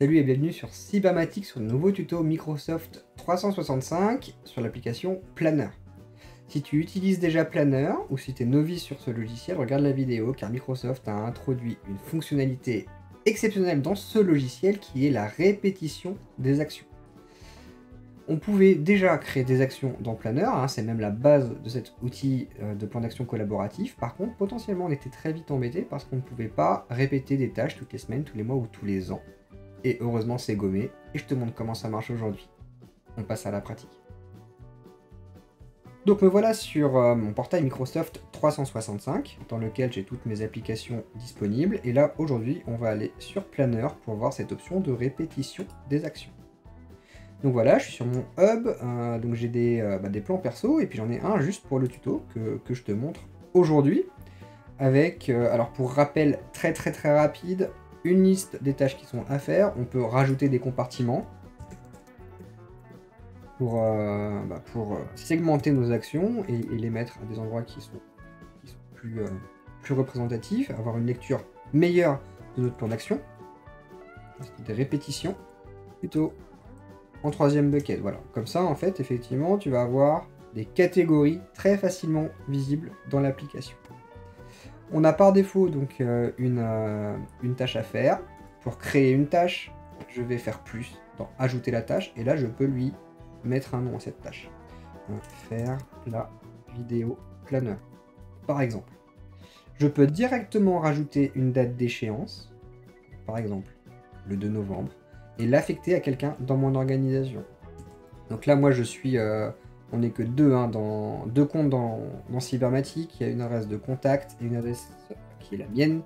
Salut et bienvenue sur Cybermatic sur le nouveau tuto Microsoft 365 sur l'application Planner. Si tu utilises déjà Planner ou si tu es novice sur ce logiciel, regarde la vidéo car Microsoft a introduit une fonctionnalité exceptionnelle dans ce logiciel qui est la répétition des actions. On pouvait déjà créer des actions dans Planner, c'est même la base de cet outil de plan d'action collaboratif. Par contre, potentiellement, on était très vite embêté parce qu'on ne pouvait pas répéter des tâches toutes les semaines, tous les mois ou tous les ans. Et heureusement, c'est gommé, et je te montre comment ça marche aujourd'hui. On passe à la pratique. Donc me voilà sur mon portail Microsoft 365, dans lequel j'ai toutes mes applications disponibles. Et là, aujourd'hui, on va aller sur Planner pour voir cette option de répétition des actions. Donc voilà, je suis sur mon hub, donc j'ai des plans perso, et puis j'en ai un juste pour le tuto que je te montre aujourd'hui. Avec, alors pour rappel très rapide, une liste des tâches qui sont à faire. On peut rajouter des compartiments pour segmenter nos actions et les mettre à des endroits qui sont plus représentatifs, avoir une lecture meilleure de notre plan d'action. Des répétitions plutôt en troisième bucket. Voilà, comme ça en fait effectivement tu vas avoir des catégories très facilement visibles dans l'application. On a par défaut donc une tâche à faire. Pour créer une tâche, je vais faire plus dans ajouter la tâche et là je peux lui mettre un nom à cette tâche. Faire la vidéo planner, par exemple. Je peux directement rajouter une date d'échéance, par exemple le 2 novembre, et l'affecter à quelqu'un dans mon organisation. Donc là moi je suis... on n'est que deux comptes dans Cybermatic. Il y a une adresse de contact et une adresse qui est la mienne.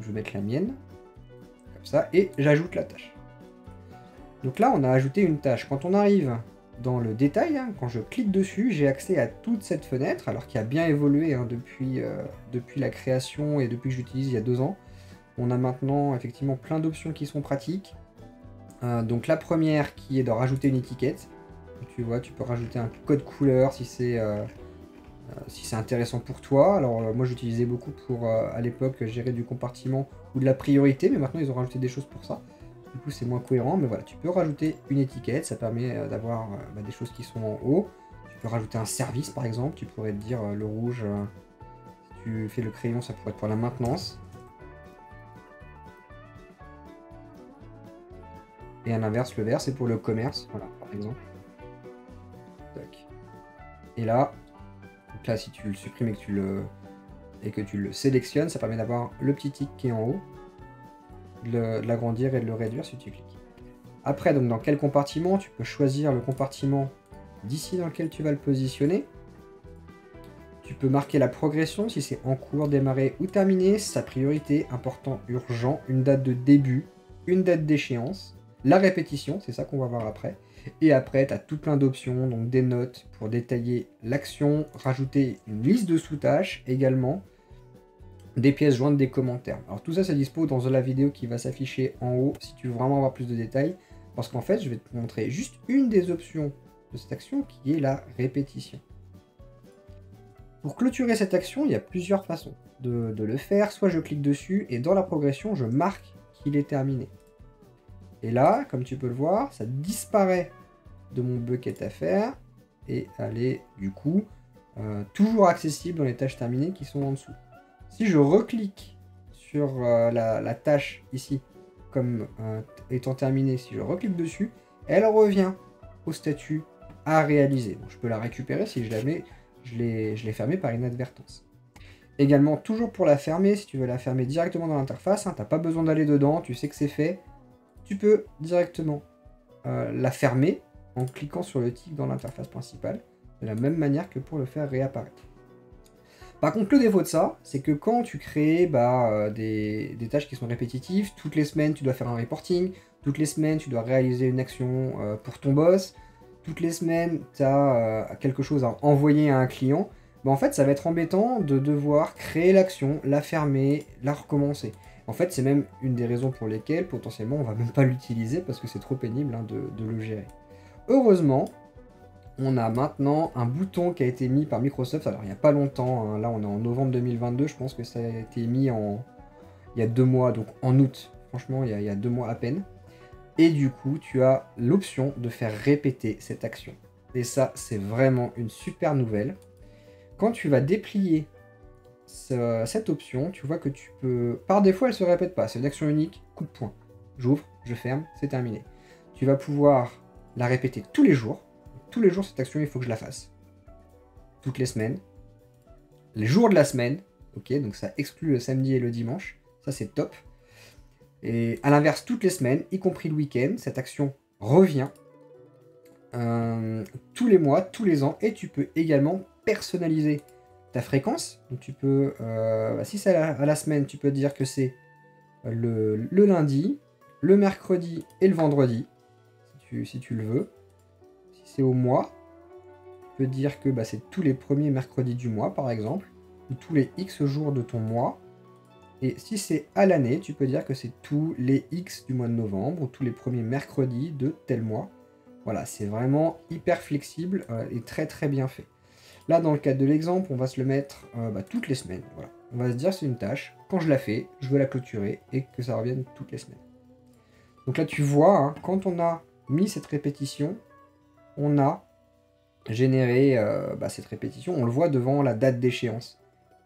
Je vais mettre la mienne, comme ça, et j'ajoute la tâche. Donc là, on a ajouté une tâche. Quand on arrive dans le détail, quand je clique dessus, j'ai accès à toute cette fenêtre, alors qui a bien évolué depuis la création et depuis que j'utilise il y a 2 ans. On a maintenant effectivement plein d'options qui sont pratiques. Donc la première qui est de rajouter une étiquette. Tu vois, tu peux rajouter un code couleur si c'est intéressant pour toi. Alors moi j'utilisais beaucoup pour à l'époque gérer du compartiment ou de la priorité, mais maintenant ils ont rajouté des choses pour ça. Du coup c'est moins cohérent, mais voilà, tu peux rajouter une étiquette, ça permet d'avoir des choses qui sont en haut. Tu peux rajouter un service par exemple, tu pourrais te dire le rouge, si tu fais le crayon ça pourrait être pour la maintenance. Et à l'inverse, le vert c'est pour le commerce, voilà par exemple. Et là, si tu le supprimes et que tu le sélectionnes, ça permet d'avoir le petit tic qui est en haut, de l'agrandir et de le réduire si tu cliques. Après, donc dans quel compartiment, tu peux choisir le compartiment d'ici dans lequel tu vas le positionner. Tu peux marquer la progression, si c'est en cours, démarré ou terminé, sa priorité, important, urgent, une date de début, une date d'échéance, la répétition, c'est ça qu'on va voir après. Et après, tu as tout plein d'options, donc des notes pour détailler l'action, rajouter une liste de sous-tâches également, des pièces jointes, des commentaires. Alors tout ça, c'est dispo dans la vidéo qui va s'afficher en haut si tu veux vraiment avoir plus de détails, parce qu'en fait, je vais te montrer juste une des options de cette action qui est la répétition. Pour clôturer cette action, il y a plusieurs façons de le faire. Soit je clique dessus et dans la progression, je marque qu'il est terminé. Et là, comme tu peux le voir, ça disparaît de mon bucket à faire et elle est du coup toujours accessible dans les tâches terminées qui sont en dessous. Si je reclique sur la tâche ici comme étant terminée, si je reclique dessus, elle revient au statut à réaliser. Donc, je peux la récupérer si je l'ai fermée par inadvertance. Également, toujours pour la fermer, si tu veux la fermer directement dans l'interface, tu n'as pas besoin d'aller dedans, tu sais que c'est fait. Tu peux directement la fermer en cliquant sur le tic dans l'interface principale, de la même manière que pour le faire réapparaître. Par contre, le défaut de ça, c'est que quand tu crées des tâches qui sont répétitives, toutes les semaines tu dois faire un reporting, toutes les semaines tu dois réaliser une action pour ton boss, toutes les semaines tu as quelque chose à envoyer à un client, en fait ça va être embêtant de devoir créer l'action, la fermer, la recommencer. En fait, c'est même une des raisons pour lesquelles, potentiellement, on va même pas l'utiliser parce que c'est trop pénible de le gérer. Heureusement, on a maintenant un bouton qui a été mis par Microsoft, alors il n'y a pas longtemps, hein, là on est en novembre 2022, je pense que ça a été mis il y a 2 mois, donc en août, franchement il y a 2 mois à peine. Et du coup, tu as l'option de faire répéter cette action. Et ça, c'est vraiment une super nouvelle. Quand tu vas déplier cette option, tu vois que tu peux... Par défaut, elle ne se répète pas. C'est une action unique, coup de poing. J'ouvre, je ferme, c'est terminé. Tu vas pouvoir la répéter tous les jours. Tous les jours, cette action, il faut que je la fasse. Toutes les semaines. Les jours de la semaine. Ok, donc ça exclut le samedi et le dimanche. Ça, c'est top. Et à l'inverse, toutes les semaines, y compris le week-end, cette action revient tous les mois, tous les ans. Et tu peux également personnaliser ta fréquence. Donc tu peux, si c'est à la semaine, tu peux dire que c'est le lundi, le mercredi et le vendredi, si tu le veux. Si c'est au mois, tu peux dire que c'est tous les premiers mercredis du mois, par exemple, ou tous les X jours de ton mois. Et si c'est à l'année, tu peux dire que c'est tous les X du mois de novembre, ou tous les premiers mercredis de tel mois. Voilà, c'est vraiment hyper flexible et très très bien fait. Là, dans le cadre de l'exemple, on va se le mettre toutes les semaines. Voilà. On va se dire c'est une tâche, quand je la fais, je veux la clôturer et que ça revienne toutes les semaines. Donc là, tu vois, hein, quand on a mis cette répétition, on a généré cette répétition. On le voit devant la date d'échéance,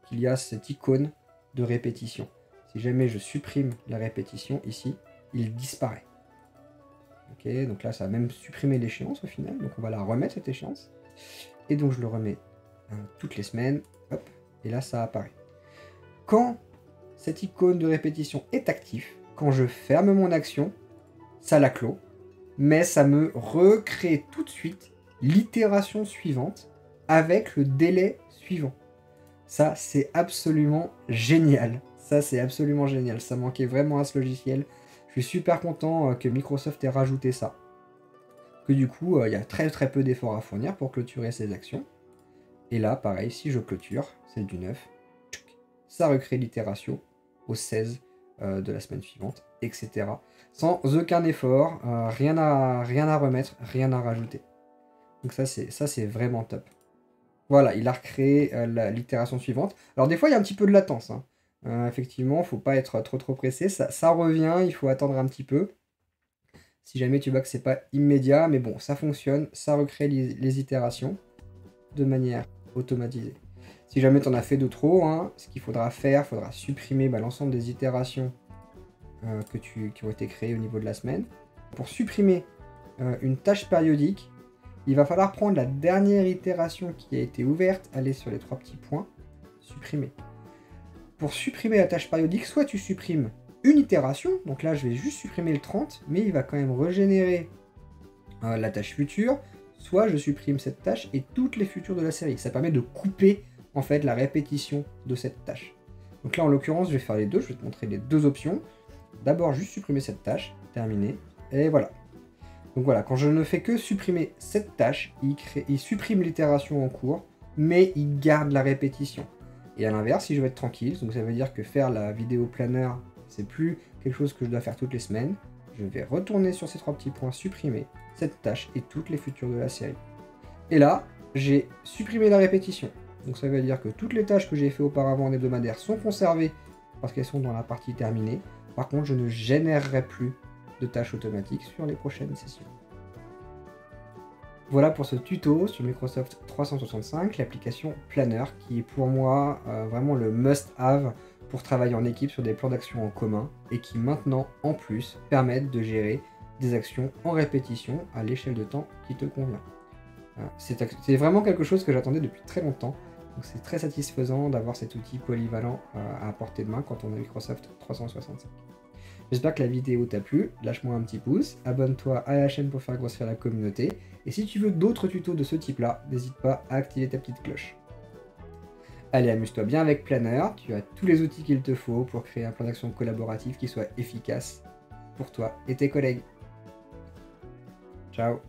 qu'il y a cette icône de répétition. Si jamais je supprime la répétition ici, il disparaît. Ok, donc là ça a même supprimé l'échéance au final, donc on va la remettre cette échéance. Et donc je le remets toutes les semaines, hop, et là ça apparaît. Quand cette icône de répétition est active, quand je ferme mon action, ça la clôt, mais ça me recrée tout de suite l'itération suivante avec le délai suivant. Ça, c'est absolument génial. Ça, c'est absolument génial. Ça manquait vraiment à ce logiciel. Je suis super content que Microsoft ait rajouté ça. Que du coup, il y a très très peu d'efforts à fournir pour clôturer ces actions. Et là, pareil, si je clôture, celle du 9, ça recrée l'itération au 16 de la semaine suivante, etc. Sans aucun effort, rien à remettre, rien à rajouter. Donc ça, c'est vraiment top. Voilà, il a recréé l'itération suivante. Alors des fois, il y a un petit peu de latence. Hein. Effectivement, il ne faut pas être trop pressé. Ça revient, il faut attendre un petit peu. Si jamais tu vois que c'est pas immédiat, mais bon, ça fonctionne, ça recrée les itérations de manière automatisée. Si jamais tu en as fait de trop, hein, ce qu'il faudra faire, il faudra supprimer l'ensemble des itérations qui ont été créées au niveau de la semaine. Pour supprimer une tâche périodique, il va falloir prendre la dernière itération qui a été ouverte, aller sur les 3 petits points, supprimer. Pour supprimer la tâche périodique, soit tu supprimes une itération, donc là je vais juste supprimer le 30, mais il va quand même régénérer la tâche future, soit je supprime cette tâche et toutes les futures de la série. Ça permet de couper en fait la répétition de cette tâche. Donc là en l'occurrence je vais faire les deux, je vais te montrer les deux options. D'abord juste supprimer cette tâche, terminé, et voilà. Donc voilà, quand je ne fais que supprimer cette tâche, il supprime l'itération en cours, mais il garde la répétition. Et à l'inverse, si je veux être tranquille, donc ça veut dire que faire la vidéo planeur, c'est plus quelque chose que je dois faire toutes les semaines, je vais retourner sur ces 3 petits points, supprimer cette tâche et toutes les futures de la série. Et là, j'ai supprimé la répétition. Donc ça veut dire que toutes les tâches que j'ai fait auparavant en hebdomadaire sont conservées parce qu'elles sont dans la partie terminée. Par contre, je ne générerai plus de tâches automatiques sur les prochaines sessions. Voilà pour ce tuto sur Microsoft 365, l'application Planner, qui est pour moi vraiment le must-have pour travailler en équipe sur des plans d'action en commun, et qui maintenant, en plus, permettent de gérer des actions en répétition à l'échelle de temps qui te convient. C'est vraiment quelque chose que j'attendais depuis très longtemps, donc c'est très satisfaisant d'avoir cet outil polyvalent à portée de main quand on a Microsoft 365. J'espère que la vidéo t'a plu, lâche-moi un petit pouce, abonne-toi à la chaîne pour faire grossir la communauté, et si tu veux d'autres tutos de ce type-là, n'hésite pas à activer ta petite cloche. Allez, amuse-toi bien avec Planner, tu as tous les outils qu'il te faut pour créer un plan d'action collaboratif qui soit efficace pour toi et tes collègues. Ciao.